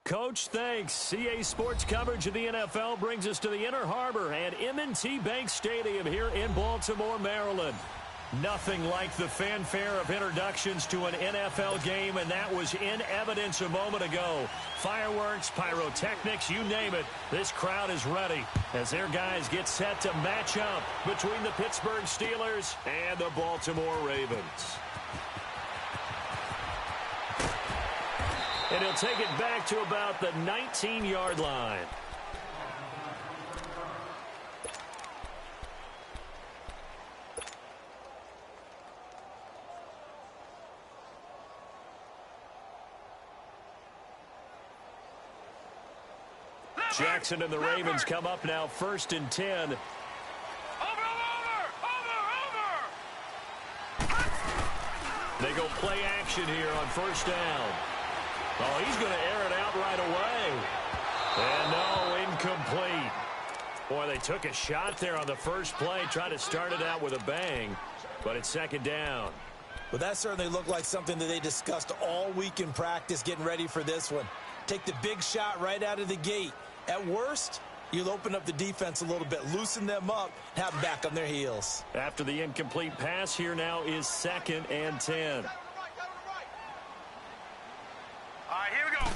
Coach, thanks. CA Sports coverage of the NFL brings us to the Inner Harbor at M&T Bank Stadium here in Baltimore, Maryland. Nothing like the fanfare of introductions to an NFL game, and that was in evidence a moment ago. Fireworks, pyrotechnics, you name it. This crowd is ready as their guys get set to match up between the Pittsburgh Steelers and the Baltimore Ravens. And he'll take it back to about the 19-yard line. Jackson and the Ravens come up now, 1st and 10. Over! They go play action here on 1st down. Oh, he's going to air it out right away. And no, incomplete. Boy, they took a shot there on the first play, tried to start it out with a bang, but it's 2nd down. Well, that certainly looked like something that they discussed all week in practice, getting ready for this one. Take the big shot right out of the gate. At worst, you'll open up the defense a little bit, loosen them up, have them back on their heels. After the incomplete pass, here now is 2nd and 10. All right, here we go.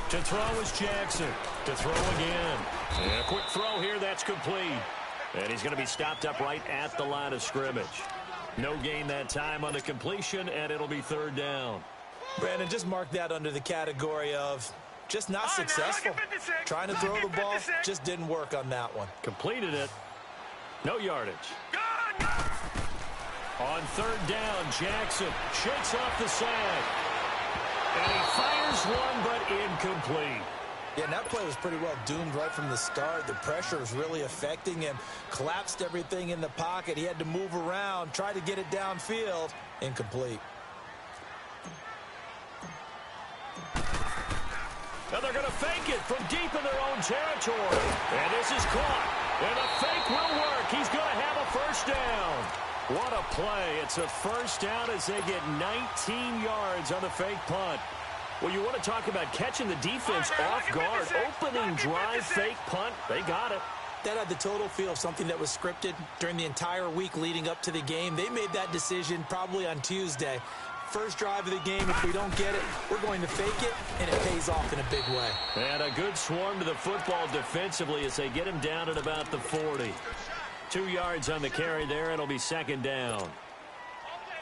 To throw is Jackson. To throw again. And a quick throw here, that's complete. And he's going to be stopped up right at the line of scrimmage. No gain that time on the completion, and it'll be 3rd down. Brandon, just mark that under the category of just not successful. Trying to throw the ball, just didn't work on that one. Completed it. No yardage. On 3rd down, Jackson shakes off the side. And he fires one, but incomplete. Yeah, and that play was pretty well doomed right from the start. The pressure was really affecting him. Collapsed everything in the pocket. He had to move around, try to get it downfield. Incomplete. Now they're going to fake it from deep in their own territory. And this is caught. And the fake will work. He's going to have a 1st down. What a play. It's a 1st down as they get 19 yards on the fake punt. Well, you want to talk about catching the defense off guard. Opening drive, fake punt. They got it. That had the total feel of something that was scripted during the entire week leading up to the game. They made that decision probably on Tuesday. First drive of the game, if we don't get it, we're going to fake it, and it pays off in a big way. And a good swarm to the football defensively as they get him down at about the 40. 2 yards on the carry there. It'll be 2nd down.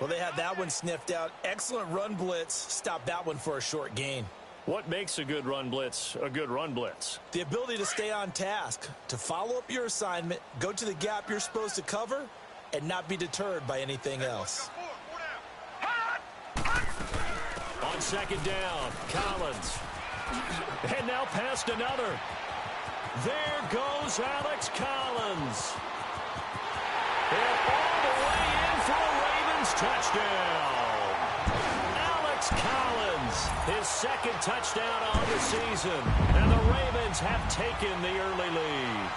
Well, they had that one sniffed out. Excellent run blitz. Stopped that one for a short gain. What makes a good run blitz a good run blitz? The ability to stay on task, to follow up your assignment, go to the gap you're supposed to cover, and not be deterred by anything else. On 2nd down, Collins. And now past another. There goes Alex Collins. And all the way in for a Ravens touchdown. Alex Collins, his 2nd touchdown on the season. And the Ravens have taken the early lead.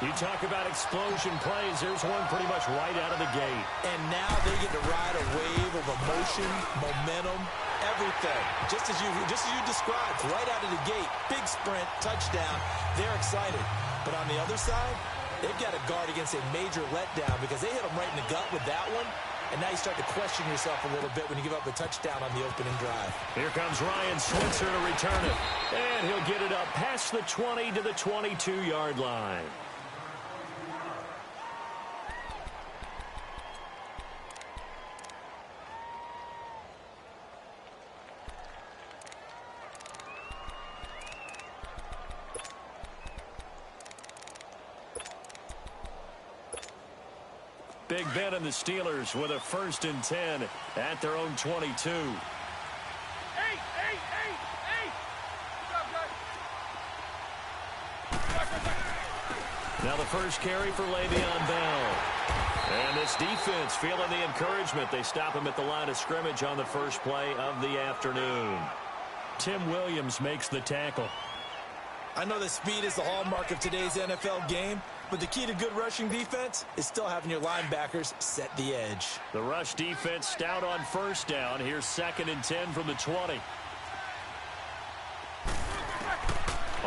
You talk about explosion plays, there's one pretty much right out of the gate. And now they get to ride a wave of emotion, momentum, everything. Just as you described, right out of the gate, big sprint, touchdown, they're excited. But on the other side, they've got to guard against a major letdown because they hit them right in the gut with that one. And now you start to question yourself a little bit when you give up a touchdown on the opening drive. Here comes Ryan Switzer to return it. And he'll get it up past the 20 to the 22-yard line. Big Ben and the Steelers with a 1st and 10 at their own 22. Now the first carry for Le'Veon Bell. And this defense feeling the encouragement. They stop him at the line of scrimmage on the first play of the afternoon. Tim Williams makes the tackle. I know that speed is the hallmark of today's NFL game, but the key to good rushing defense is still having your linebackers set the edge. The rush defense stout on 1st down. Here's 2nd and 10 from the 20.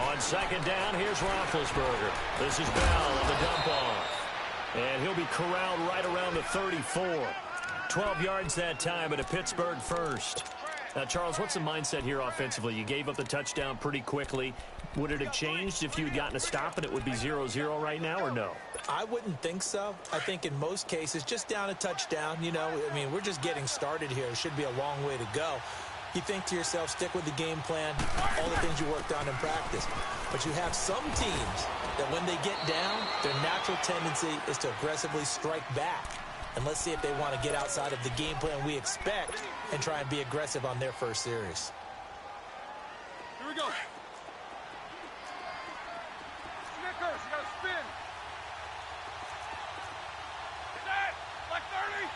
On second down, here's Roethlisberger. This is Bell on the dump off. And he'll be corralled right around the 34. 12 yards that time at a Pittsburgh first. Now, Charles, what's the mindset here offensively? You gave up the touchdown pretty quickly. Would it have changed if you had gotten a stop and it would be 0-0 right now, or no? I wouldn't think so. I think in most cases, just down a touchdown, you know, I mean, we're just getting started here. It should be a long way to go. You think to yourself, stick with the game plan, all the things you worked on in practice. But you have some teams that when they get down, their natural tendency is to aggressively strike back. And let's see if they want to get outside of the game plan we expect and try and be aggressive on their first series. Here we go. Snickers, you got to spin. Hit that. Like 30.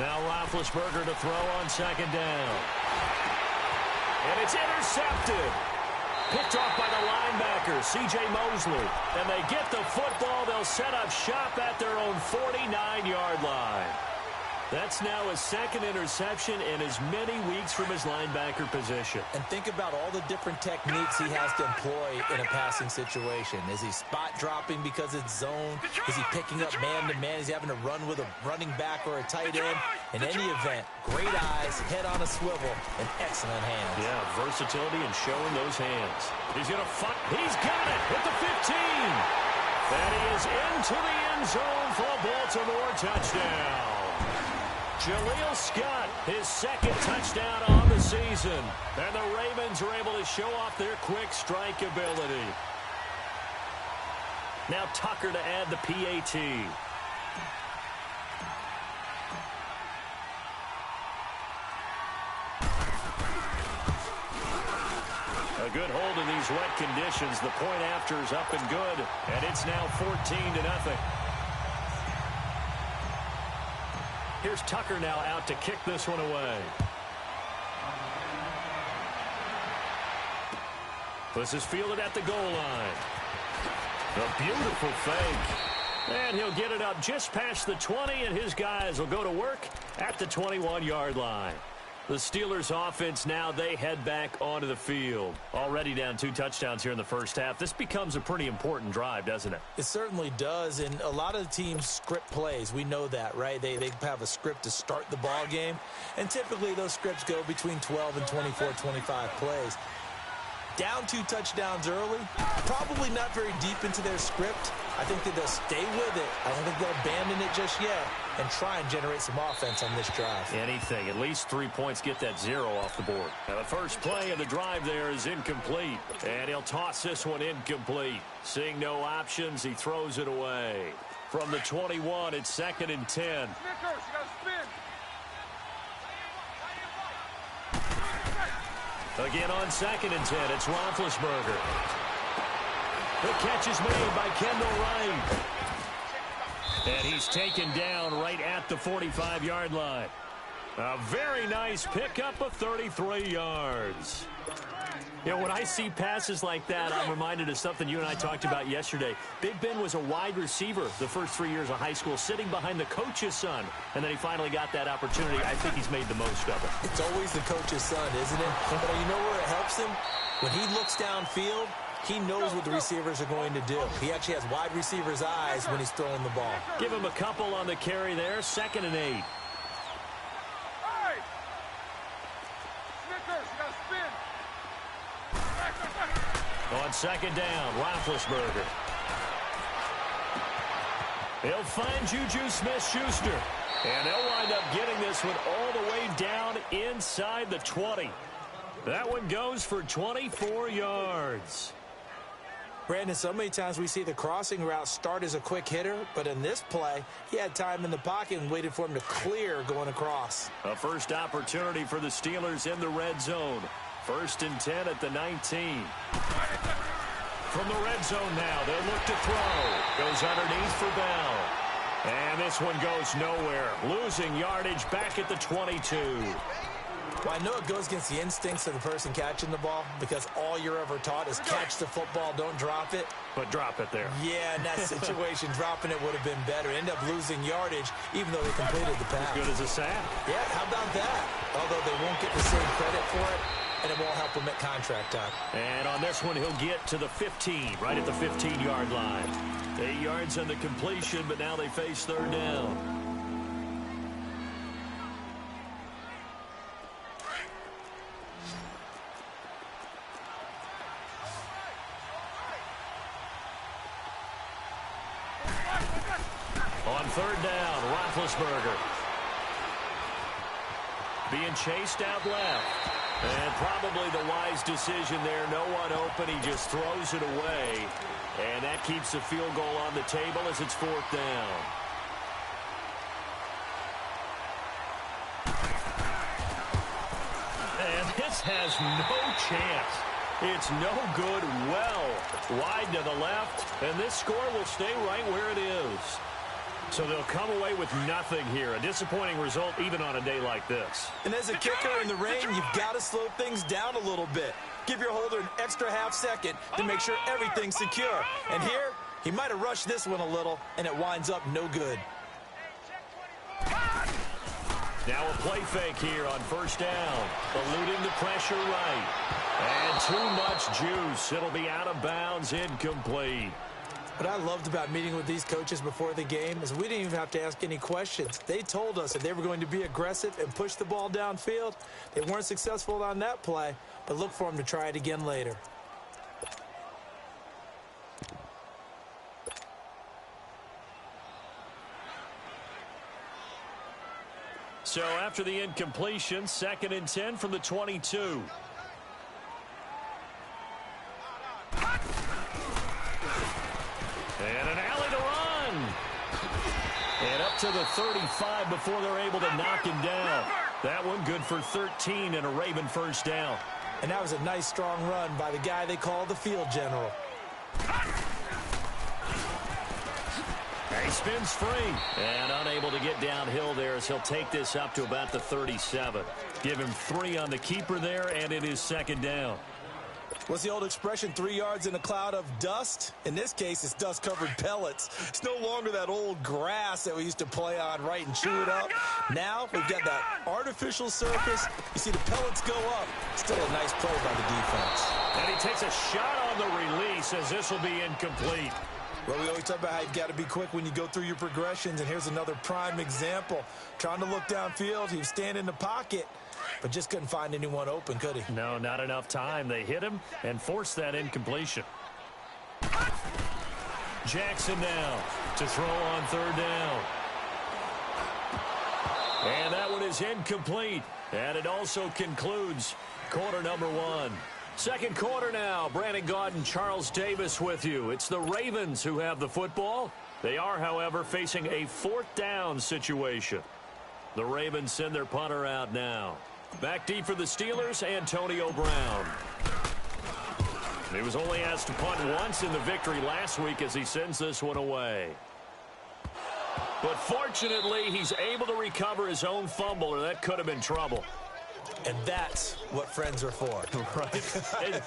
Now Roethlisberger to throw on second down. And it's intercepted. Picked off by the linebacker, C.J. Mosley. And they get the football. They'll set up shop at their own 49-yard line. That's now his second interception in as many weeks from his linebacker position. And think about all the different techniques he has to employ in a passing situation. Is he spot dropping because it's zone? Is he picking up man-to-man? Is he having to run with a running back or a tight end? In any event, great eyes, head on a swivel, and excellent hands. Yeah, versatility and showing those hands. He's going to fight. He's got it at the 15. And he is into the end zone for a Baltimore touchdown. Jaleel Scott, his second touchdown on the season. And the Ravens are able to show off their quick strike ability. Now Tucker to add the PAT. A good hold in these wet conditions. The point after is up and good. And it's now 14-0. Here's Tucker now out to kick this one away. This is fielded at the goal line. A beautiful fake. And he'll get it up just past the 20, and his guys will go to work at the 21-yard line. The Steelers offense now, they head back onto the field. Already down 2 touchdowns here in the first half. This becomes a pretty important drive, doesn't it? It certainly does, and a lot of teams script plays. We know that, right? They have a script to start the ball game, and typically those scripts go between 12 and 24, 25 plays. Down 2 touchdowns early, probably not very deep into their script. I think that they'll stay with it. I don't think they'll abandon it just yet and try and generate some offense on this drive. Anything. At least 3 points, get that 0 off the board. Now the first play of the drive there is incomplete. And he'll toss this one incomplete. Seeing no options, he throws it away. From the 21, it's 2nd and 10. Snickers, you got to spin. Again on 2nd and 10, it's Roethlisberger. The catch is made by Kendall Wright. And he's taken down right at the 45-yard line. A very nice pickup of 33 yards. You know, when I see passes like that, I'm reminded of something you and I talked about yesterday. Big Ben was a wide receiver the first 3 years of high school, sitting behind the coach's son, and then he finally got that opportunity. I think he's made the most of it. It's always the coach's son, isn't it? But you know where it helps him? When he looks downfield, he knows what the receivers are going to do. He actually has wide receivers' eyes when he's throwing the ball. Give him a couple on the carry there, 2nd and 8. On 2nd down, Roethlisberger. He'll find Juju Smith-Schuster. And they'll wind up getting this one all the way down inside the 20. That one goes for 24 yards. Brandon, so many times we see the crossing route start as a quick hitter, but in this play, he had time in the pocket and waited for him to clear going across. A first opportunity for the Steelers in the red zone. 1st and 10 at the 19. From the red zone now, they'll look to throw. Goes underneath for Bell. And this one goes nowhere. Losing yardage back at the 22. Well, I know it goes against the instincts of the person catching the ball because all you're ever taught is catch the football, don't drop it. But drop it there. Yeah, in that situation, dropping it would have been better. End up losing yardage even though they completed the pass. As good as a sack. Yeah, how about that? Although they won't get the same credit for it, and it won't help him at contract time. And on this one, he'll get to the 15, right at the 15-yard line. 8 yards on the completion, but now they face third down. On third down, Roethlisberger. Being chased out left. And probably the wise decision there. No one open. He just throws it away. And that keeps the field goal on the table as it's fourth down. And this has no chance. It's no good. Well wide to the left. And this score will stay right where it is. So they'll come away with nothing here. A disappointing result even on a day like this. And as a kicker in the rain, you've got to slow things down a little bit. Give your holder an extra half second to make sure everything's secure. And here, he might have rushed this one a little, and it winds up no good. Now a play fake here on first down. Eluding the pressure right. And too much juice. It'll be out of bounds, incomplete. What I loved about meeting with these coaches before the game is we didn't even have to ask any questions. They told us that they were going to be aggressive and push the ball downfield. They weren't successful on that play, but look for them to try it again later. So after the incompletion, 2nd and 10 from the 22. And an alley to run. And up to the 35 before they're able to knock him down. That one good for 13 and a Raven first down. And that was a nice, strong run by the guy they call the field general. He spins free. And unable to get downhill there as he'll take this up to about the 37. Give him 3 on the keeper there, and it is 2nd down. What's the old expression, 3 yards in a cloud of dust? In this case, it's dust-covered pellets. It's no longer that old grass that we used to play on, right, and chew it up. Now we've got that artificial surface. You see the pellets go up. Still a nice play by the defense. And he takes a shot on the release as this will be incomplete. Well, we always talk about how you've got to be quick when you go through your progressions, and here's another prime example. Trying to look downfield, he was standing in the pocket, but just couldn't find anyone open, could he? No, not enough time. They hit him and forced that incompletion. Jackson now to throw on third down. And that one is incomplete. And it also concludes quarter number 1. Second quarter now. Brandon Gaudin, Charles Davis with you. It's the Ravens who have the football. They are, however, facing a 4th down situation. The Ravens send their punter out now. Back deep for the Steelers, Antonio Brown. He was only asked to punt once in the victory last week as he sends this one away. But fortunately, he's able to recover his own fumble, or that could have been trouble. And that's what friends are for. Right.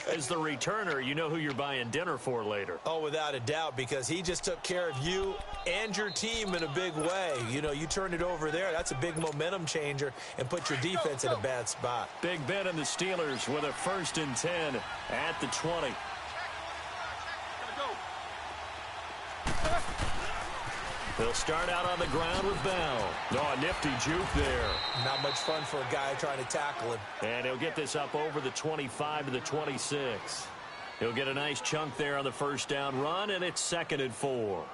As the returner, you know who you're buying dinner for later. Oh, without a doubt, because he just took care of you and your team in a big way. You know, you turn it over there. That's a big momentum changer and put your defense in a bad spot. Big Ben and the Steelers with a 1st and 10 at the 20. They'll start out on the ground with Bell. Oh, a nifty juke there. Not much fun for a guy trying to tackle him. And he'll get this up over the 25 to the 26. He'll get a nice chunk there on the first down run, and it's 2nd and 4.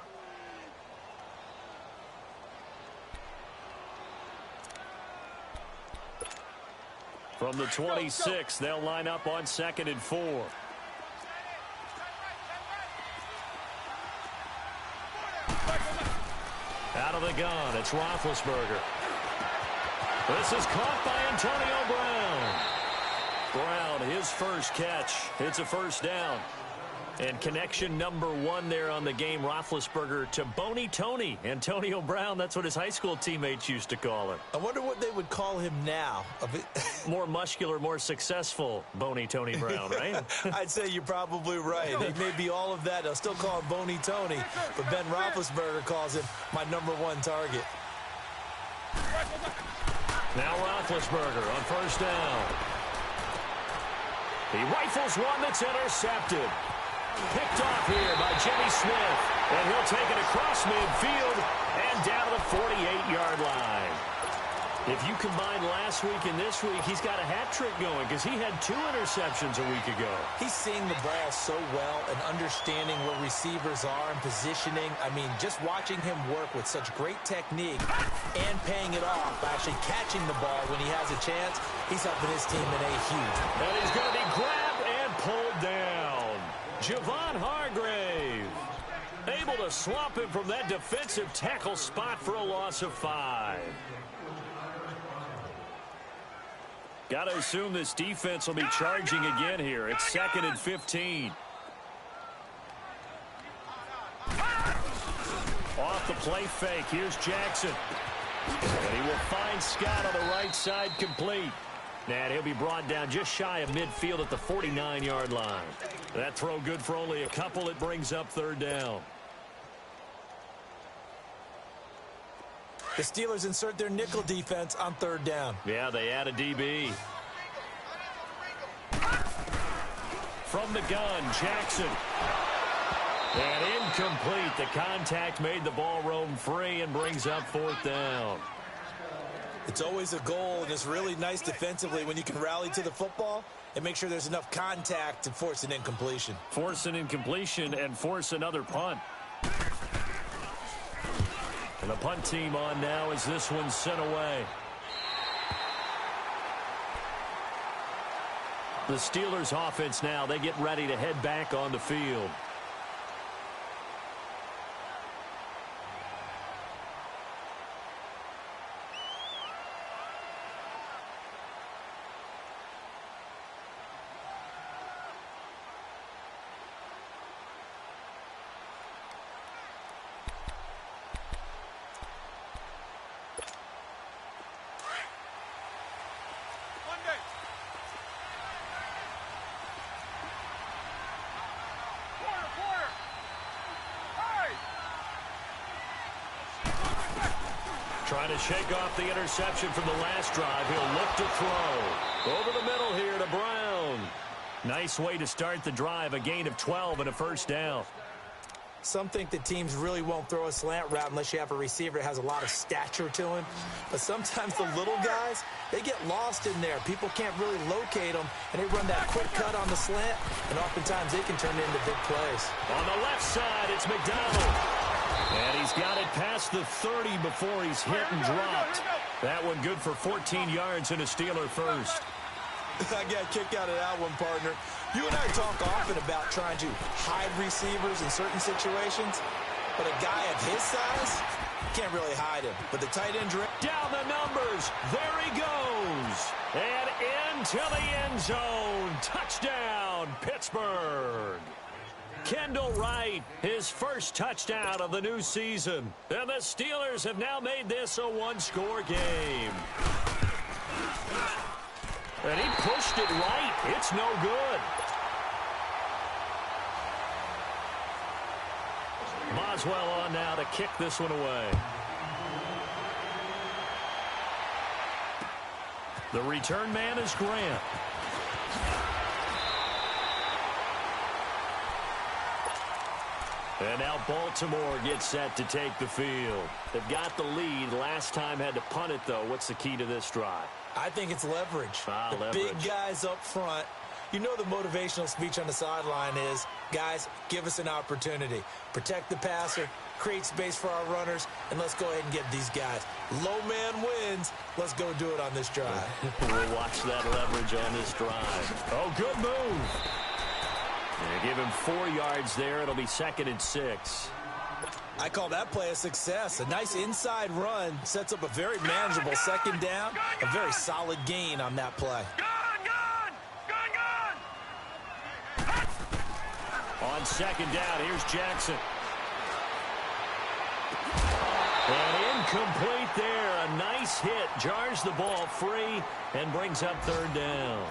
From the 26, they'll line up on 2nd and 4. Out of the gun, it's Roethlisberger. This is caught by Antonio Brown. Brown, his first catch. It's a first down. And connection number 1 there on the game, Roethlisberger to Boney Tony. Antonio Brown, that's what his high school teammates used to call him. I wonder what they would call him now. More muscular, more successful Boney Tony Brown, right? I'd say you're probably right. He may be all of that. They'll still call him Boney Tony, but Ben Roethlisberger calls him my number 1 target. Now Roethlisberger on first down. He rifles one that's intercepted. Picked off here by Jimmy Smith. And he'll take it across midfield and down to the 48-yard line. If you combine last week and this week, he's got a hat trick going because he had 2 interceptions a week ago. He's seeing the ball so well and understanding where receivers are and positioning. I mean, just watching him work with such great technique and paying it off by actually catching the ball when he has a chance, he's helping his team in a huge. And he's going to be grabbed and pulled down. Javon Hargrave able to swamp him from that defensive tackle spot for a loss of 5. Got to assume this defense will be charging again here. It's 2nd and 15. Off the play fake. Here's Jackson. And he will find Scott on the right side complete. And he'll be brought down just shy of midfield at the 49-yard line. That throw good for only a couple. It brings up 3rd down. The Steelers insert their nickel defense on 3rd down. Yeah, they add a DB. From the gun, Jackson. And incomplete. The contact made the ball roam free and brings up 4th down. It's always a goal, and it's really nice defensively when you can rally to the football and make sure there's enough contact to force an incompletion. Force an incompletion and force another punt. And the punt team on now as this one's sent away. The Steelers offense now, they get ready to head back on the field. Trying to shake off the interception from the last drive. He'll look to throw. Over the middle here to Brown. Nice way to start the drive. A gain of 12 and a 1st down. Some think that teams really won't throw a slant route unless you have a receiver that has a lot of stature to him. But sometimes the little guys, they get lost in there. People can't really locate them, and they run that quick cut on the slant, and oftentimes they can turn it into big plays. On the left side, it's McDonald. And he's got it past the 30 before he's hit and dropped. That one good for 14 yards and a Steeler first. I got a kick out of that one, partner. You and I talk often about trying to hide receivers in certain situations, but a guy of his size can't really hide him. But the tight end down the numbers. There he goes. And into the end zone. Touchdown, Pittsburgh. Kendall Wright, his first touchdown of the new season. And the Steelers have now made this a one-score game. And he pushed it right. It's no good. Boswell on now to kick this one away. The return man is Grant. And now Baltimore gets set to take the field. They've got the lead. Last time had to punt it, though. What's the key to this drive? I think it's leverage. Leverage. Big guys up front. You know the motivational speech on the sideline is, guys, give us an opportunity. Protect the passer, create space for our runners, and let's go ahead and get these guys. Low man wins. Let's go do it on this drive. We'll watch that leverage on this drive. Oh, good move. They give him 4 yards there. It'll be 2nd and 6. I call that play a success. A nice inside run sets up a very manageable 2nd down. A very solid gain on that play. On 2nd down, here's Jackson. And incomplete there. A nice hit. Jars the ball free and brings up 3rd down.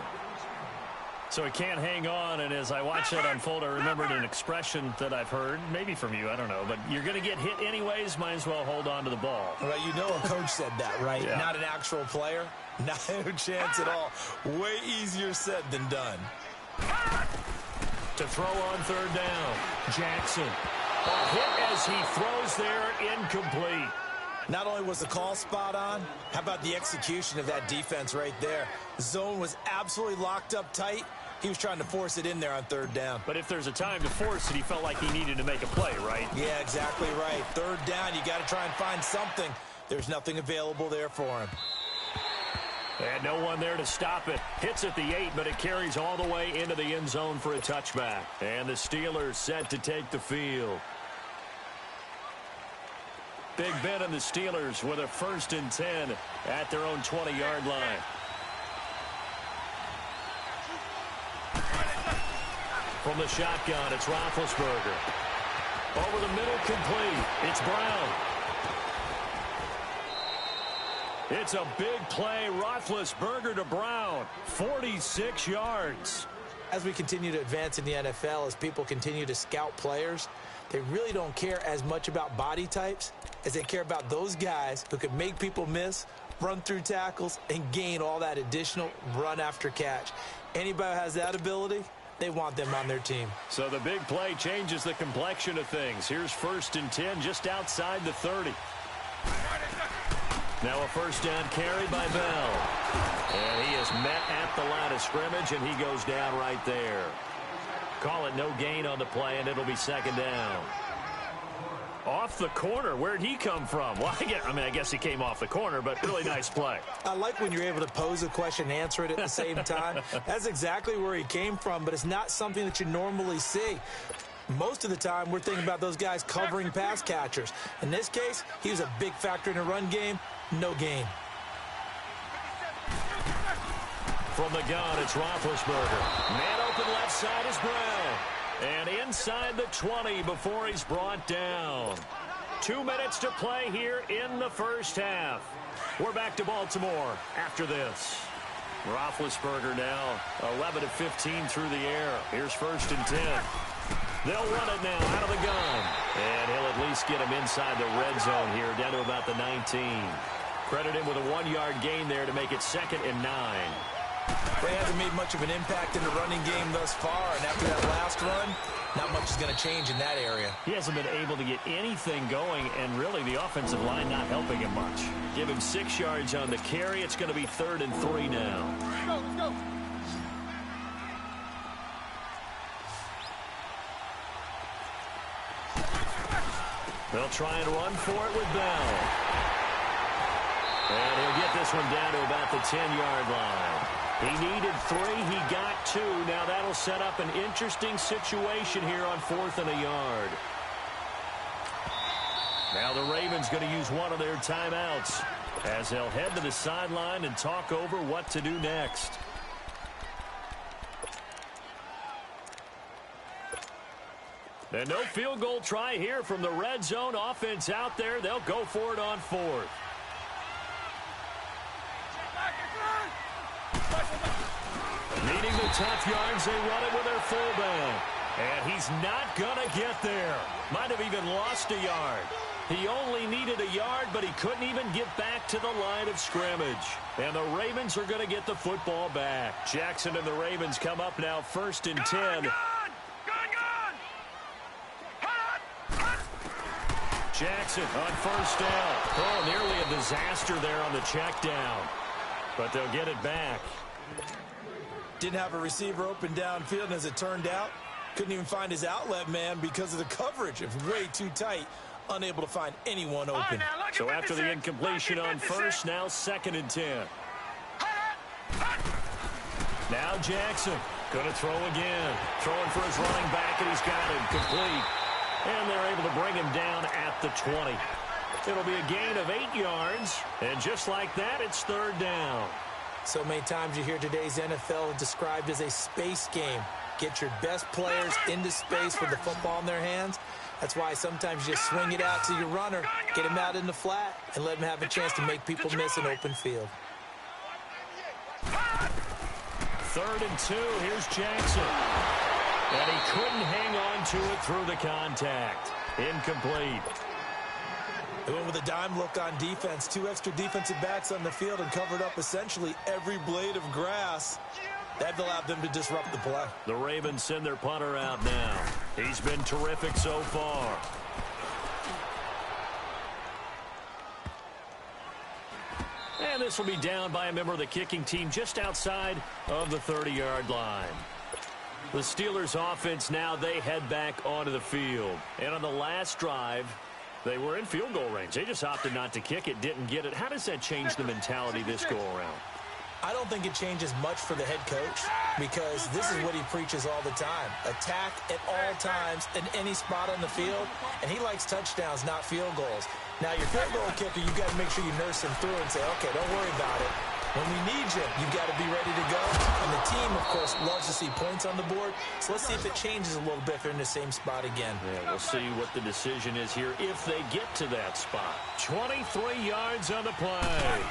So he can't hang on, and as I watch that unfold, I remembered an expression that I've heard, maybe from you, I don't know, but you're going to get hit anyways, might as well hold on to the ball. Well, you know a coach said that, right? Yeah. Not an actual player. Not a chance at all. Way easier said than done. to throw on third down. Jackson. A hit as he throws there, incomplete. Not only was the call spot on, how about the execution of that defense right there? The zone was absolutely locked up tight. He was trying to force it in there on third down. But if there's a time to force it, he felt like he needed to make a play, right? Yeah, exactly right. Third down, you got to try and find something. There's nothing available there for him. And no one there to stop it. Hits at the 8, but it carries all the way into the end zone for a touchback. And the Steelers set to take the field. Big Ben and the Steelers with a 1st and 10 at their own 20-yard line. From the shotgun, it's Roethlisberger. Over the middle, complete. It's Brown. It's a big play. Roethlisberger to Brown. 46 yards. As we continue to advance in the NFL, as people continue to scout players, they really don't care as much about body types as they care about those guys who can make people miss, run through tackles, and gain all that additional run after catch. Anybody who has that ability, they want them on their team. So the big play changes the complexion of things. Here's 1st and 10 just outside the 30. Now a 1st down carry by Bell. And he is met at the line of scrimmage, and he goes down right there. Call it no gain on the play, and it'll be 2nd down. Off the corner. Where'd he come from? Well, I guess he came off the corner, but really nice play. I like when you're able to pose a question and answer it at the same time. That's exactly where he came from, but it's not something that you normally see. Most of the time, we're thinking about those guys covering pass catchers. In this case, he was a big factor in the run game. No gain. From the gun, it's Roethlisberger. Man open left side is Brown. And inside the 20 before he's brought down. 2 minutes to play here in the 1st half. We're back to Baltimore after this. Roethlisberger now 11 of 15 through the air. Here's 1st and 10. They'll run it now out of the gun. And he'll at least get him inside the red zone here, down to about the 19. Credit him with a 1-yard gain there to make it 2nd and 9. They hasn't made much of an impact in the running game thus far, and after that last run, not much is going to change in that area. He hasn't been able to get anything going, and really the offensive line not helping him much. Give him 6 yards on the carry. It's going to be 3rd and 3 now. Let's go, let's go. They'll try and run for it with Bell. And he'll get this one down to about the 10-yard line. He needed 3. He got 2. Now that'll set up an interesting situation here on 4th and a yard. Now the Ravens going to use one of their timeouts as they'll head to the sideline and talk over what to do next. And no field goal try here from the red zone. Offense out there. They'll go for it on 4th. Needing the tough yards, they run it with their fullback. And he's not going to get there. Might have even lost a yard. He only needed a yard, but he couldn't even get back to the line of scrimmage. And the Ravens are going to get the football back. Jackson and the Ravens come up now 1st and 10. Jackson on 1st down. Oh, nearly a disaster there on the check down. But they'll get it back. Didn't have a receiver open downfield, and as it turned out, couldn't even find his outlet man because of the coverage. It was way too tight, unable to find anyone open. So after the incompletion on 1st, now 2nd and 10. Now Jackson going to throw again. Throwing for his running back, and he's got him complete. And they're able to bring him down at the 20. It'll be a gain of 8 yards. And just like that, it's 3rd down. So many times you hear today's NFL described as a space game. Get your best players into space with the football in their hands. That's why sometimes you just swing it out to your runner, get him out in the flat, and let him have a chance to make people miss an open field. 3rd and 2. Here's Jackson. And he couldn't hang on to it through the contact. Incomplete. They went with a dime look on defense. 2 extra defensive backs on the field and covered up essentially every blade of grass. That allowed them to disrupt the play. The Ravens send their punter out now. He's been terrific so far. And this will be down by a member of the kicking team just outside of the 30-yard line. The Steelers offense now, they head back onto the field. And on the last drive, they were in field goal range. They just opted not to kick it, didn't get it. How does that change the mentality this go around? I don't think it changes much for the head coach because this is what he preaches all the time. Attack at all times in any spot on the field, and he likes touchdowns, not field goals. Now, your field goal kicker, you've got to make sure you nurse him through and say, okay, don't worry about it. When we need you, you've got to be ready to go. And the team, of course, loves to see points on the board. So let's see if it changes a little bit if they're in the same spot again. Yeah, we'll see what the decision is here if they get to that spot. 23 yards on the play.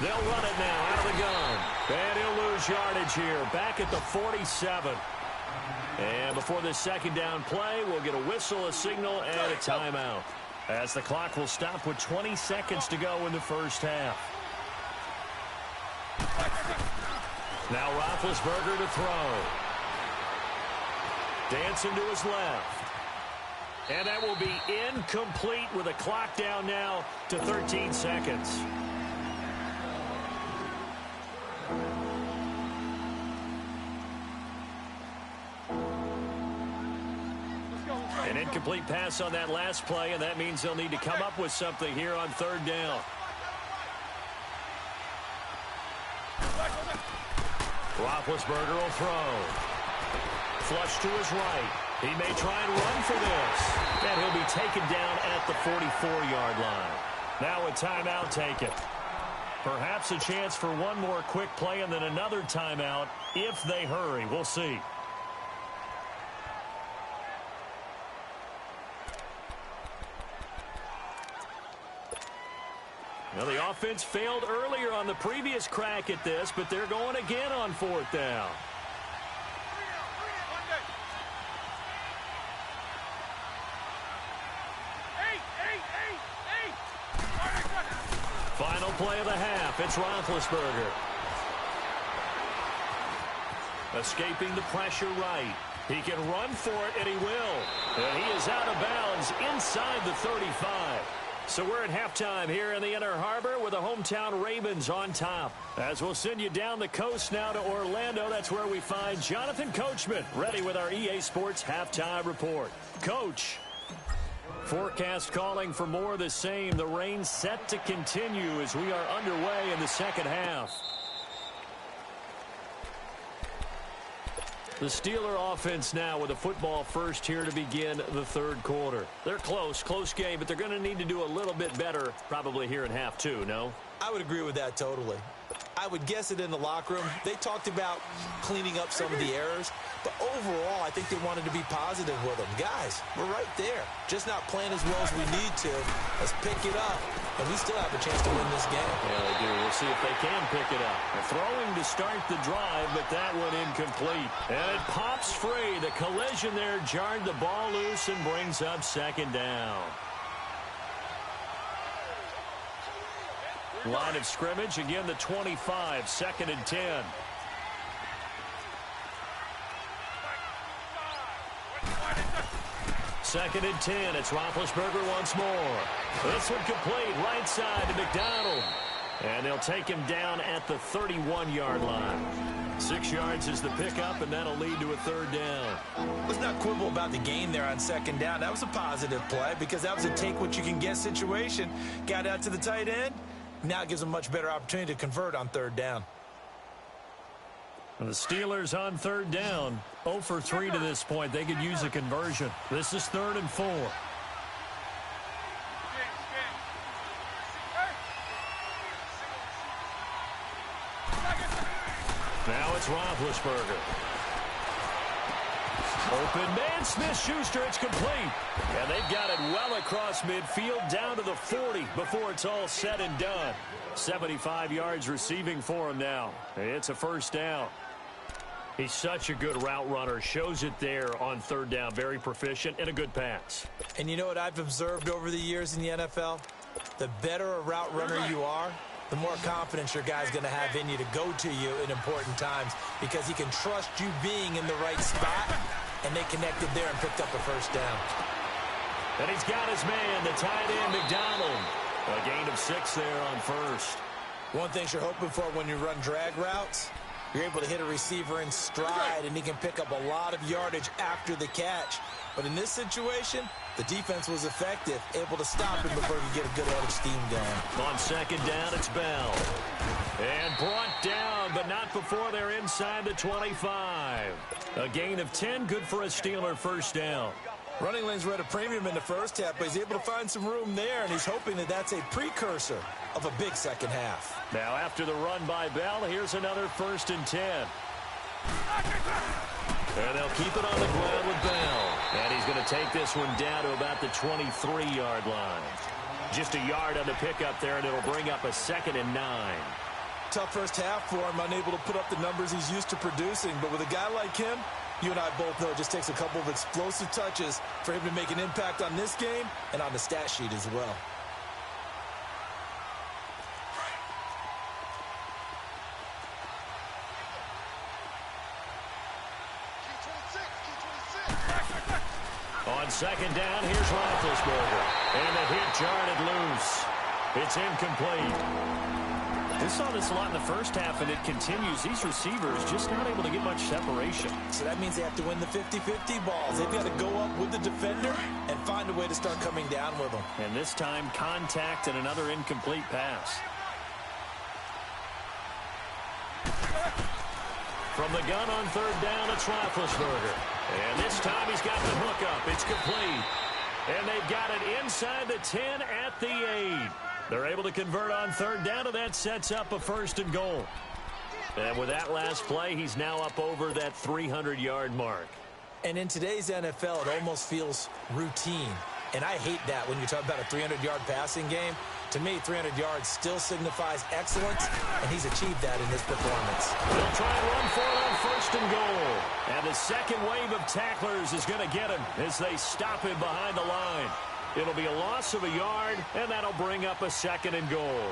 They'll run it now out of the gun. And he'll lose yardage here. Back at the 47. And before this second down play, we'll get a whistle, a signal, and a timeout. As the clock will stop with 20 seconds to go in the first half. Now Roethlisberger to throw. Dancing to his left. And that will be incomplete with a clock down now to 13 seconds. An incomplete pass on that last play, and that means they'll need to come up with something here on third down. Roethlisberger will throw. Flush to his right. He may try and run for this. And he'll be taken down at the 44-yard line. Now a timeout taken. Perhaps a chance for one more quick play and then another timeout if they hurry. We'll see. Well, the offense failed earlier on the previous crack at this, but they're going again on fourth down. Final play of the half. It's Roethlisberger. Escaping the pressure right. He can run for it, and he will. And he is out of bounds inside the 35. So we're at halftime here in the Inner Harbor with the hometown Ravens on top. As we'll send you down the coast now to Orlando, that's where we find Jonathan Coachman ready with our EA Sports Halftime Report. Coach, forecast calling for more of the same. The rain set to continue as we are underway in the second half. The Steeler offense now with a football first here to begin the third quarter. They're close game, but they're going to need to do a little bit better probably here in half two, no? I would agree with that totally. I would guess it in the locker room. They talked about cleaning up some of the errors, but overall, I think they wanted to be positive with them. Guys, we're right there. Just not playing as well as we need to. Let's pick it up, and we still have a chance to win this game. Yeah, they do. We'll see if they can pick it up. They're throwing to start the drive, but that one incomplete. And it pops free. The collision there jarred the ball loose and brings up second down. Line of scrimmage, again the 25, 2nd and 10. Second and 10, it's Roethlisberger once more. This one complete, right side to McDonald. And they'll take him down at the 31-yard line. 6 yards is the pickup, and that'll lead to a third down. Let's not quibble about the gain there on second down. That was a positive play because that was a take-what-you-can-get situation. Got out to the tight end. Now it gives them a much better opportunity to convert on third down. And the Steelers on third down, 0 for 3 to this point. They could use a conversion. This is 3rd and 4. Now it's Roethlisberger. Open man, Smith-Schuster, it's complete. And they've got it well across midfield, down to the 40 before it's all said and done. 75 yards receiving for him now. It's a first down. He's such a good route runner. Shows it there on third down. Very proficient and a good pass. And you know what I've observed over the years in the NFL? The better a route runner you are, the more confidence your guy's going to have in you to go to you in important times because he can trust you being in the right spot, and they connected there and picked up a first down. And he's got his man, the tight end, McDonald. A gain of 6 there on first. One thing you're hoping for when you run drag routes, you're able to hit a receiver in stride, and he can pick up a lot of yardage after the catch. But in this situation, the defense was effective, able to stop him before he could get a good head of steam going. On second down, it's Bell. And brought down, but not before they're inside the 25. A gain of 10, good for a Steeler first down. Running lanes were at a premium in the first half, but he's able to find some room there, and he's hoping that that's a precursor of a big second half. Now after the run by Bell, here's another 1st and 10. And they'll keep it on the ground with Bell. And he's going to take this one down to about the 23-yard line. Just a yard on the pickup there, and it'll bring up a 2nd and 9. Tough first half for him, unable to put up the numbers he's used to producing. But with a guy like him, you and I both know it just takes a couple of explosive touches for him to make an impact on this game and on the stat sheet as well. On second down, here's Roethlisberger. And the hit jarred loose. It's incomplete. We saw this a lot in the first half, and it continues. These receivers just not able to get much separation. So that means they have to win the 50-50 balls. They've got to go up with the defender and find a way to start coming down with them. And this time, contact and another incomplete pass. From the gun on third down, it's Roethlisberger. And this time he's got the hook up. It's complete. And they've got it inside the 10 at the 8. They're able to convert on third down, and that sets up a 1st and goal. And with that last play, he's now up over that 300-yard mark. And in today's NFL, it almost feels routine. And I hate that when you talk about a 300-yard passing game. To me, 300 yards still signifies excellence, and he's achieved that in this performance. They'll try and run for it on 1st and goal. And the second wave of tacklers is going to get him as they stop him behind the line. It'll be a loss of a yard, and that'll bring up a 2nd and goal.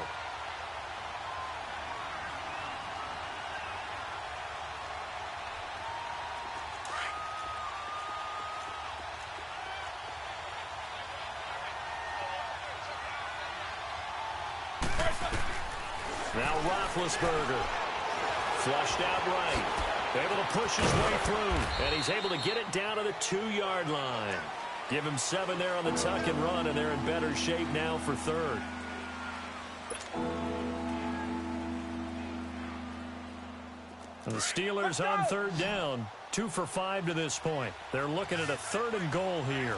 Now Roethlisberger, flushed out right, able to push his way through, and he's able to get it down to the 2-yard line. Give him 7 there on the tuck and run, and they're in better shape now for third. And the Steelers on third down, 2 for 5 to this point. They're looking at a 3rd and goal here.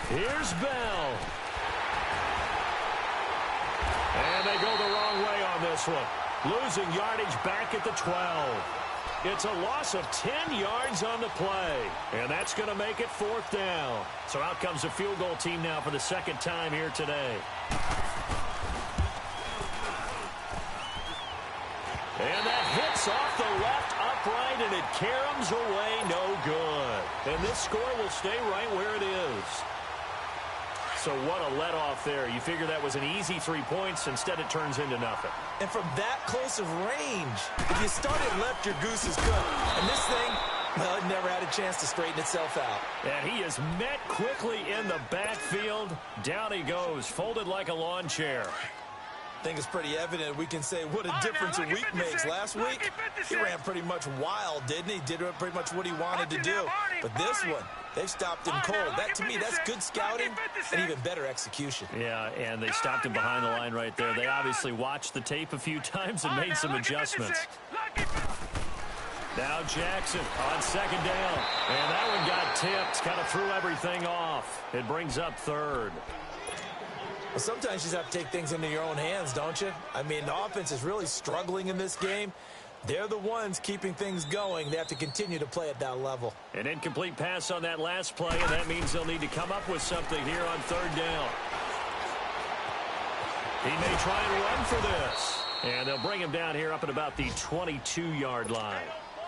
Here's Bell. And they go the wrong way on this one. Losing yardage back at the 12. It's a loss of 10 yards on the play. And that's going to make it 4th down. So out comes the field goal team now for the 2nd time here today. And that hits off the left upright, and it caroms away no good. And this score will stay right where it is. So what a let-off there. You figure that was an easy 3 points. Instead, it turns into nothing. And from that close of range, if you started left, your goose is good. And this thing, well, it never had a chance to straighten itself out. And he is met quickly in the backfield. Down he goes, folded like a lawn chair. I think it's pretty evident. We can say what a difference a week makes. Last week, he ran pretty much wild, didn't he? Did pretty much what he wanted to do. But this one, they've stopped him cold. That, to me, that's good scouting and even better execution. Yeah, and they stopped him behind the line right there. They obviously watched the tape a few times and made some adjustments. Now Jackson on 2nd down. And that one got tipped, kind of threw everything off. It brings up 3rd. Well, sometimes you just have to take things into your own hands, don't you? I mean, the offense is really struggling in this game. They're the ones keeping things going. They have to continue to play at that level. An incomplete pass on that last play, and that means they'll need to come up with something here on 3rd down. He may try and run for this. And they'll bring him down here up at about the 22-yard line.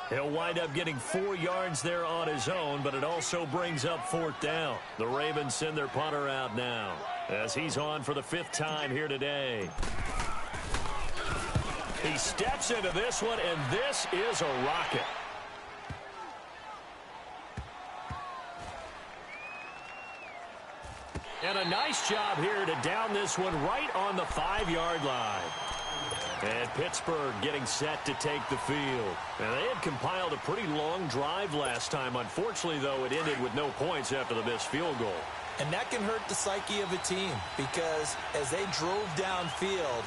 He'll wind up getting 4 yards there on his own, but it also brings up 4th down. The Ravens send their punter out now as he's on for the 5th time here today. He steps into this one, and this is a rocket. And a nice job here to down this one right on the 5-yard line. And Pittsburgh getting set to take the field. And they had compiled a pretty long drive last time. Unfortunately, though, it ended with no points after the missed field goal. And that can hurt the psyche of a team because as they drove downfield,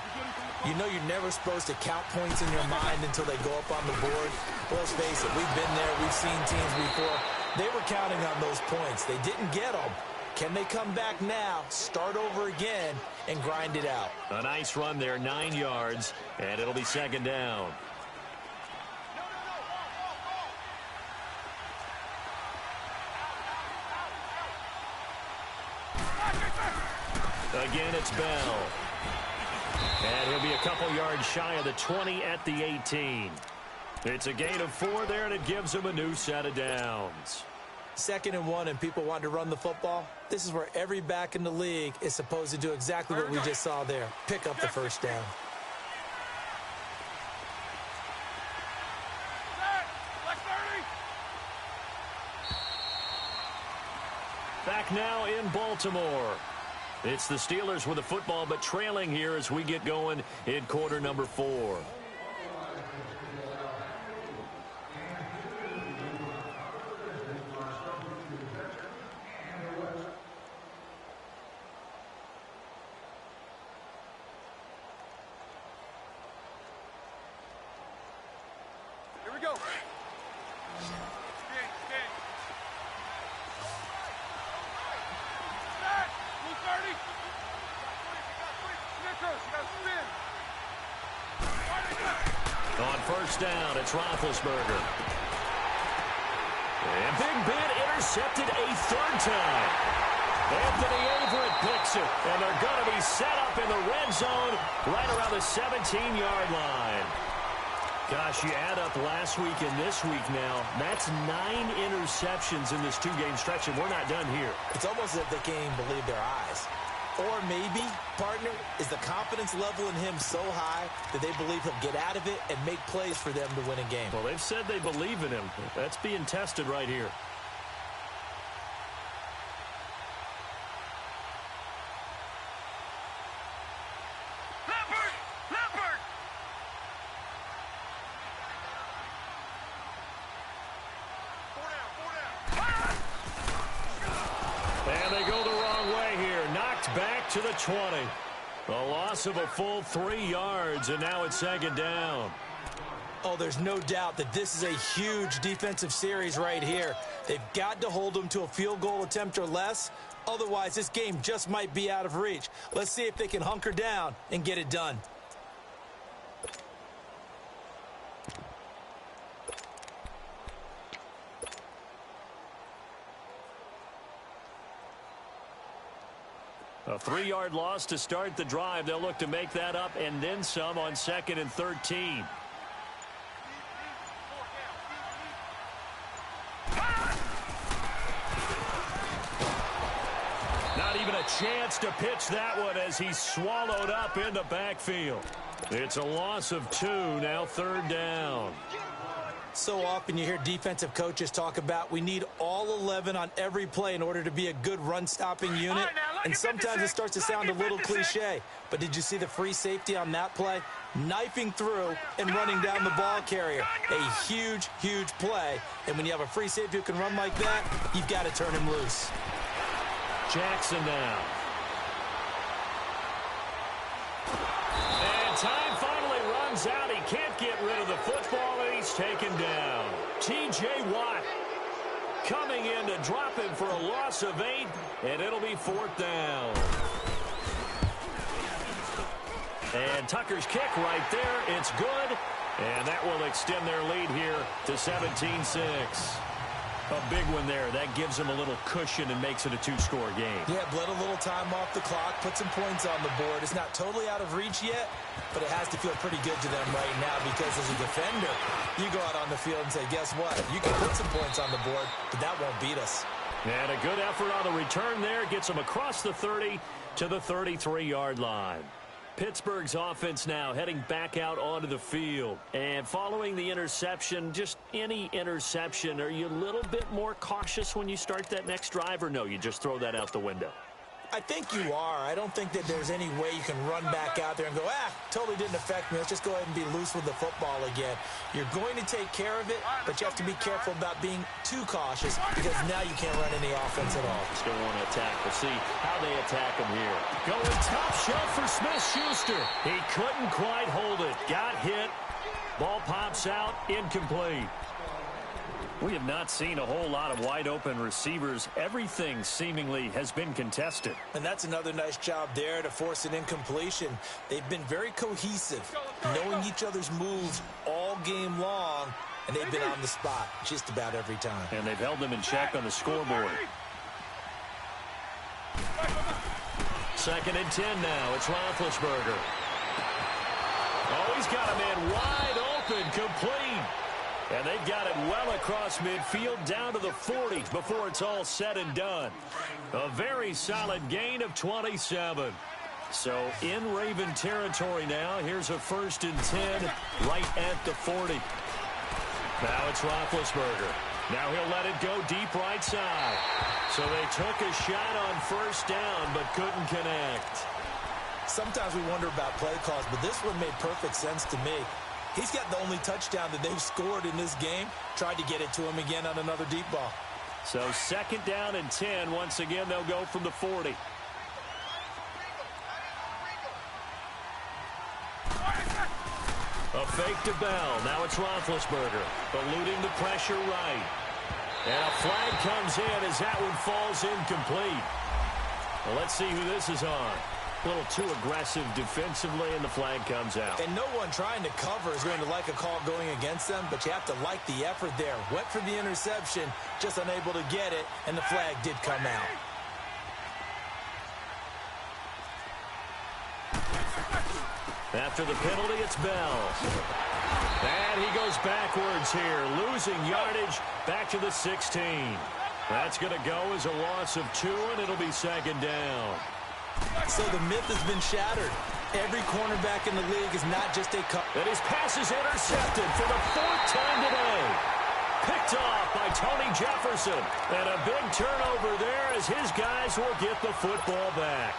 you know you're never supposed to count points in your mind until they go up on the board. Well, let's face it, we've been there. We've seen teams before. They were counting on those points. They didn't get them. Can they come back now, start over again, and grind it out? A nice run there, 9 yards, and it'll be 2nd down. Again, it's Bell. And he'll be a couple yards shy of the 20 at the 18. It's a gain of 4 there, and it gives him a new set of downs. 2nd and 1, and people want to run the football. This is where every back in the league is supposed to do exactly what we just saw there. Pick up the 1st down. Back now in Baltimore. It's the Steelers with the football, but trailing here as we get going in quarter number 4. Here we go. On 1st down, it's Roethlisberger. And Big Ben intercepted a 3rd time. Anthony Averett picks it, and they're going to be set up in the red zone right around the 17-yard line. Gosh, you add up last week and this week now, that's 9 interceptions in this 2-game stretch, and we're not done here. It's almost as if they can't even believe their eyes. Or maybe, partner, is the confidence level in him so high that they believe he'll get out of it and make plays for them to win a game. Well, they've said they believe in him. That's being tested right here. Back to the 20. A loss of a full 3 yards, and now it's 2nd down. Oh, there's no doubt that this is a huge defensive series right here. They've got to hold them to a field goal attempt or less. Otherwise, this game just might be out of reach. Let's see if they can hunker down and get it done. A 3-yard loss to start the drive. They'll look to make that up and then some on 2nd and 13. Not even a chance to pitch that one as he's swallowed up in the backfield. It's a loss of 2, now 3rd down. So often you hear defensive coaches talk about we need all 11 on every play in order to be a good run-stopping unit. And sometimes it starts to sound a little cliche. But did you see the free safety on that play? Knifing through and running down the ball carrier. A huge, huge play. And when you have a free safety who can run like that, you've got to turn him loose. Jackson now. And time finally runs out. He can't get rid of the football, and he's taken down. T.J. Watt coming in to drop him for a loss of 8, and it'll be 4th down. And Tucker's kick right there. It's good, and that will extend their lead here to 17-6. A big one there. That gives them a little cushion and makes it a two-score game. Yeah, bled a little time off the clock, put some points on the board. It's not totally out of reach yet, but it has to feel pretty good to them right now because as a defender, you go out on the field and say, guess what? You can put some points on the board, but that won't beat us. And a good effort on the return there. Gets them across the 30 to the 33-yard line. Pittsburgh's offense now heading back out onto the field. And following the interception, just any interception, are you a little bit more cautious when you start that next drive, or no, you just throw that out the window? I think you are. I don't think that there's any way you can run back out there and go, totally didn't affect me. Let's just go ahead and be loose with the football again. You're going to take care of it, but you have to be careful about being too cautious because now you can't run any offense at all. Still want to attack. We'll see how they attack him here. Going top shelf for Smith-Schuster. He couldn't quite hold it. Got hit. Ball pops out. Incomplete. We have not seen a whole lot of wide-open receivers. Everything seemingly has been contested. And that's another nice job there to force an incompletion. They've been very cohesive, knowing each other's moves all game long, and they've been on the spot just about every time. And they've held them in check on the scoreboard. 2nd and 10 now. It's Roethlisberger. Oh, he's got a man wide open, complete. And they've got it well across midfield down to the 40 before it's all said and done. A very solid gain of 27. So in Raven territory now. Here's a 1st and 10 right at the 40. Now it's Roethlisberger. Now he'll let it go deep right side. So they took a shot on 1st down but couldn't connect. Sometimes we wonder about play calls, but this one made perfect sense to me. He's got the only touchdown that they've scored in this game. Tried to get it to him again on another deep ball. So 2nd down and 10. Once again, they'll go from the 40. A fake to Bell. Now it's Roethlisberger. Eluding the pressure right. And a flag comes in as that one falls incomplete. Well, let's see who this is on. A little too aggressive defensively, and the flag comes out. And no one trying to cover is going to like a call going against them, but you have to like the effort there. Went for the interception, just unable to get it, and the flag did come out. After the penalty, it's Bell. And he goes backwards here, losing yardage back to the 16. That's going to go as a loss of 2, and it'll be 2nd down. So the myth has been shattered. Every cornerback in the league is not just a cut. And his pass is intercepted for the 4th time today. Picked off by Tony Jefferson. And a big turnover there as his guys will get the football back.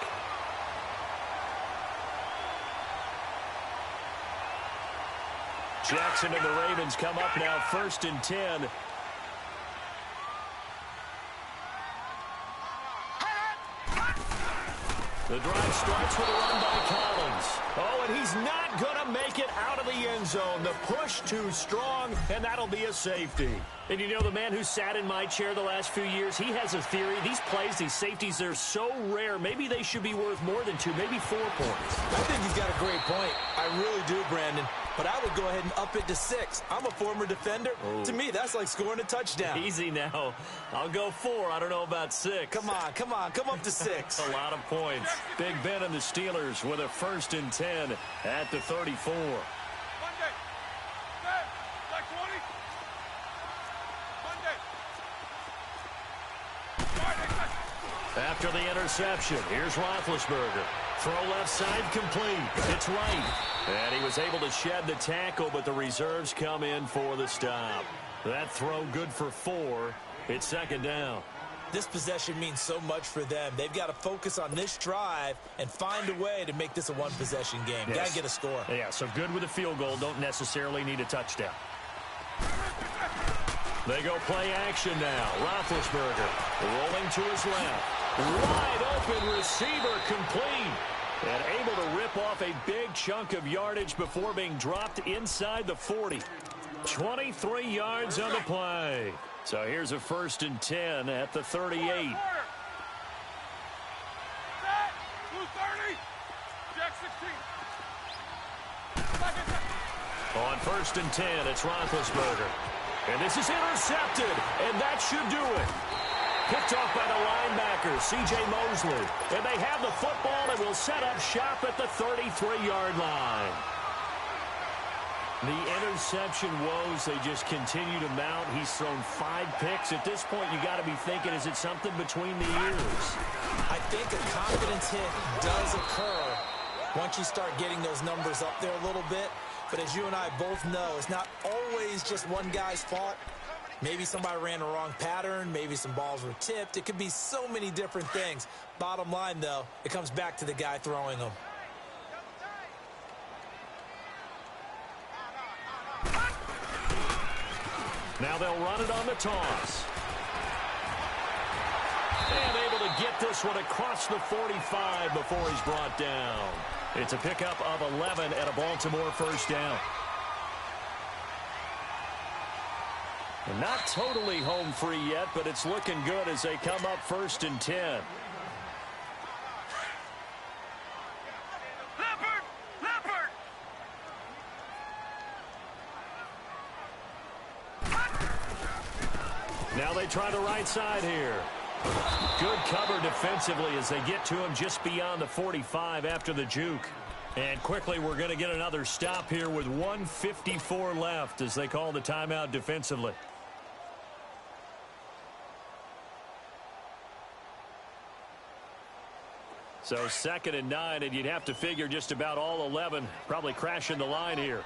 Jackson and the Ravens come up now 1st and 10. The drive starts with a run by Collins. Oh, and he's not going to make it out of the end zone. The push too strong, and that'll be a safety. And you know, the man who sat in my chair the last few years, he has a theory. These plays, these safeties, they're so rare. Maybe they should be worth more than 2, maybe 4 points. I think he's got a great point. I really do, Brandon. But I would go ahead and up it to 6. I'm a former defender. Oh. To me, that's like scoring a touchdown. Easy now. I'll go 4. I don't know about 6. Come on. Come up to 6. A lot of points. Big Ben and the Steelers with a 1st and 10 at the 34. After the interception, here's Roethlisberger. Throw left side complete. It's right. And he was able to shed the tackle, but the reserves come in for the stop. That throw good for 4. It's 2nd down. This possession means so much for them. They've got to focus on this drive and find a way to make this a one-possession game. Yes. Got to get a score. Yeah, so good with a field goal. Don't necessarily need a touchdown. They go play action now. Roethlisberger rolling to his left. Wide open receiver complete. And able to rip off a big chunk of yardage before being dropped inside the 40. 23 yards on the play. So here's a 1st and 10 at the 38. On 1st and 10, it's Roethlisberger. And this is intercepted, and that should do it. Picked off by the linebacker, C.J. Mosley. And they have the football and will set up shop at the 33-yard line. The interception woes, they just continue to mount. He's thrown 5 picks. At this point, you got to be thinking, is it something between the ears? I think a confidence hit does occur once you start getting those numbers up there a little bit. But as you and I both know, it's not always just one guy's fault. Maybe somebody ran the wrong pattern. Maybe some balls were tipped. It could be so many different things. Bottom line, though, it comes back to the guy throwing them. Now they'll run it on the toss. And able to get this one across the 45 before he's brought down. It's a pickup of 11 and a Baltimore first down. And not totally home free yet, but it's looking good as they come up 1st and 10. Now they try the right side here. Good cover defensively as they get to him just beyond the 45 after the juke. And quickly we're going to get another stop here with 1:54 left as they call the timeout defensively. So 2nd and 9, and you'd have to figure just about all 11 probably crashing the line here.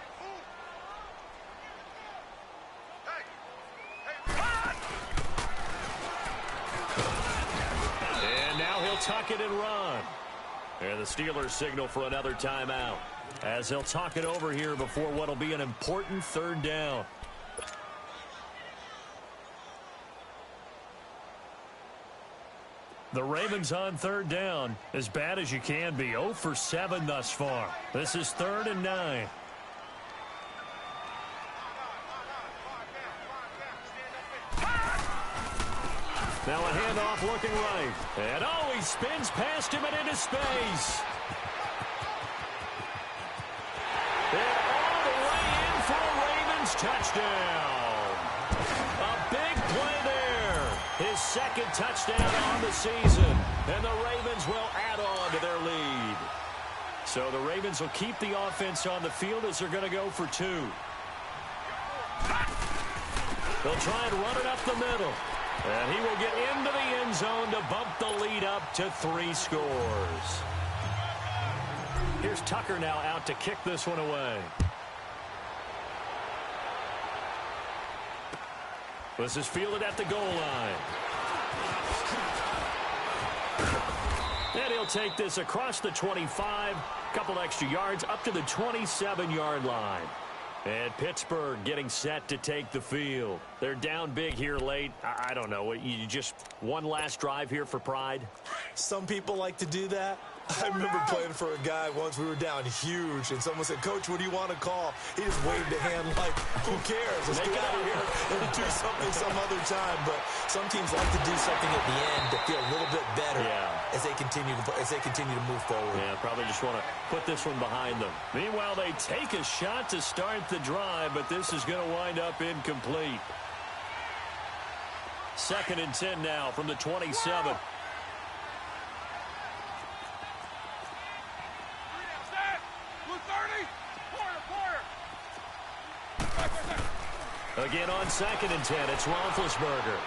Tuck it and run. And the Steelers signal for another timeout as he'll talk it over here before what will be an important 3rd down. The Ravens on 3rd down, as bad as you can be. 0 for 7 thus far. This is 3rd and 9. Now a handoff looking right. And oh, he spins past him and into space. And all the way in for a Ravens touchdown. A big play there. His 2nd touchdown on the season. And the Ravens will add on to their lead. So the Ravens will keep the offense on the field as they're going to go for 2. They'll try and run it up the middle. And he will get into the end zone to bump the lead up to 3 scores. Here's Tucker now out to kick this one away. This is fielded at the goal line. And he'll take this across the 25, a couple extra yards up to the 27-yard line. And Pittsburgh getting set to take the field. They're down big here late. I don't know. You just one last drive here for pride? Some people like to do that. I remember playing for a guy once. We were down huge, and someone said, "Coach, what do you want to call?" He just waved a hand like, "Who cares? Let's get out of here and do something some other time." But some teams like to do something at the end to feel a little bit better as they continue to move forward. Yeah, probably just want to put this one behind them. Meanwhile, they take a shot to start the drive, but this is going to wind up incomplete. 2nd and 10 now from the 27. Again on 2nd and 10, it's Roethlisberger.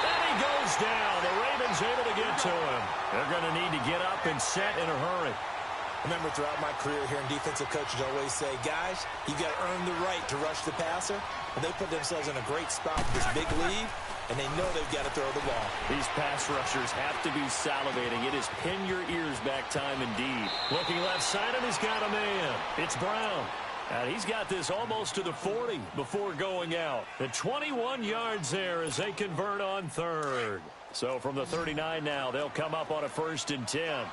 And he goes down. The Ravens able to get to him. They're going to need to get up and set in a hurry. I remember throughout my career hearing defensive coaches always say, guys, you got to earn the right to rush the passer. And they put themselves in a great spot with this big lead, and they know they've got to throw the ball. These pass rushers have to be salivating. It is pin your ears back time indeed. Looking left side, and he's got a man. It's Brown. And he's got this almost to the 40 before going out. The 21 yards there as they convert on 3rd. So from the 39 now, they'll come up on a 1st and 10.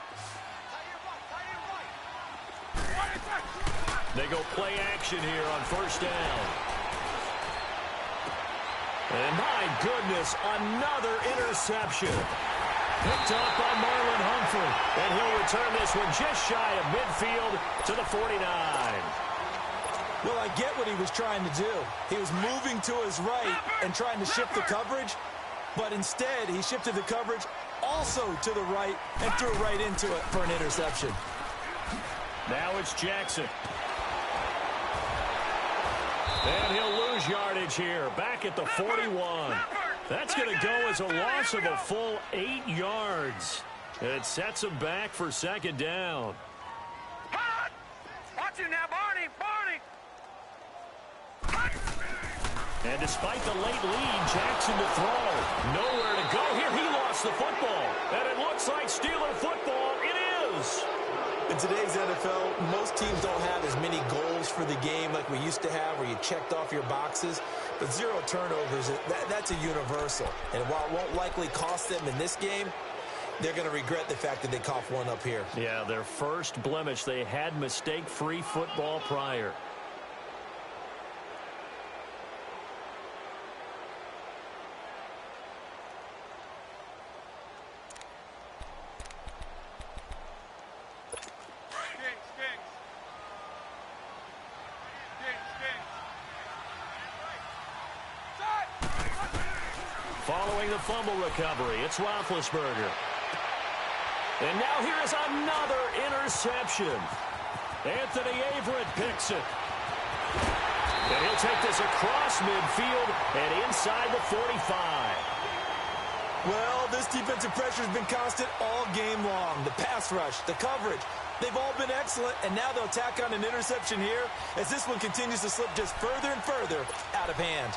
They go play action here on 1st down. And my goodness, another interception. Picked off by Marlon Humphrey. And he'll return this one just shy of midfield to the 49. Well, I get what he was trying to do. He was moving to his right and trying to shift the coverage, but instead he shifted the coverage also to the right and threw right into it for an interception. Now it's Jackson. And he'll lose yardage here, back at the 41. That's going to go as a loss of a full 8 yards. It sets him back for second down. Watch it now, Barney! And despite the late lead, Jackson to throw. Nowhere to go here. He lost the football. And it looks like Steeler football. It is. In today's NFL, most teams don't have as many goals for the game like we used to have where you checked off your boxes. But 0 turnovers, that's a universal. And while it won't likely cost them in this game, they're going to regret the fact that they coughed one up here. Yeah, their first blemish. They had mistake-free football prior. Following the fumble recovery, it's Roethlisberger. And now here is another interception. Anthony Averett picks it. And he'll take this across midfield and inside the 45. Well, this defensive pressure has been constant all game long. The pass rush, the coverage, they've all been excellent, and now they'll tack on an interception here as this one continues to slip just further and further out of hand.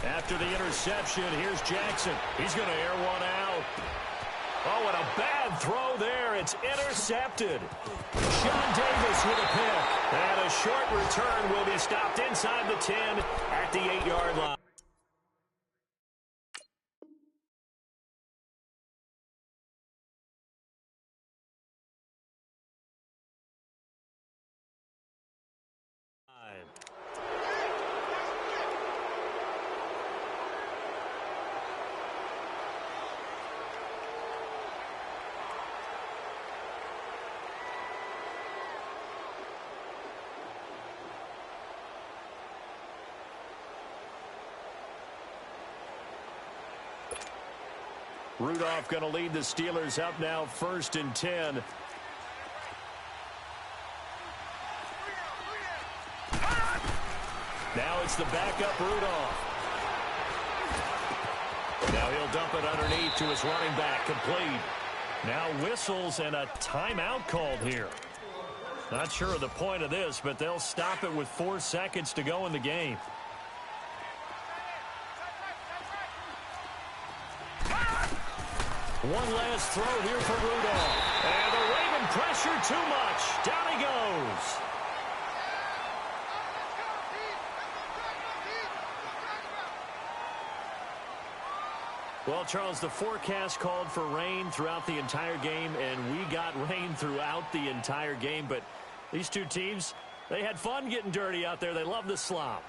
After the interception, here's Jackson. He's going to air one out. Oh, and a bad throw there. It's intercepted. Sean Davis with a pick. And a short return will be stopped inside the 10 at the 8-yard line. Rudolph going to lead the Steelers up now, 1st and 10. Now it's the backup Rudolph. Now he'll dump it underneath to his running back, complete. Now whistles and a timeout called here. Not sure of the point of this, but they'll stop it with 4 seconds to go in the game. One last throw here for Rudolph. And the Raven pressure too much. Down he goes. Well, Charles, the forecast called for rain throughout the entire game, and we got rain throughout the entire game. But these two teams, they had fun getting dirty out there. They love the slop.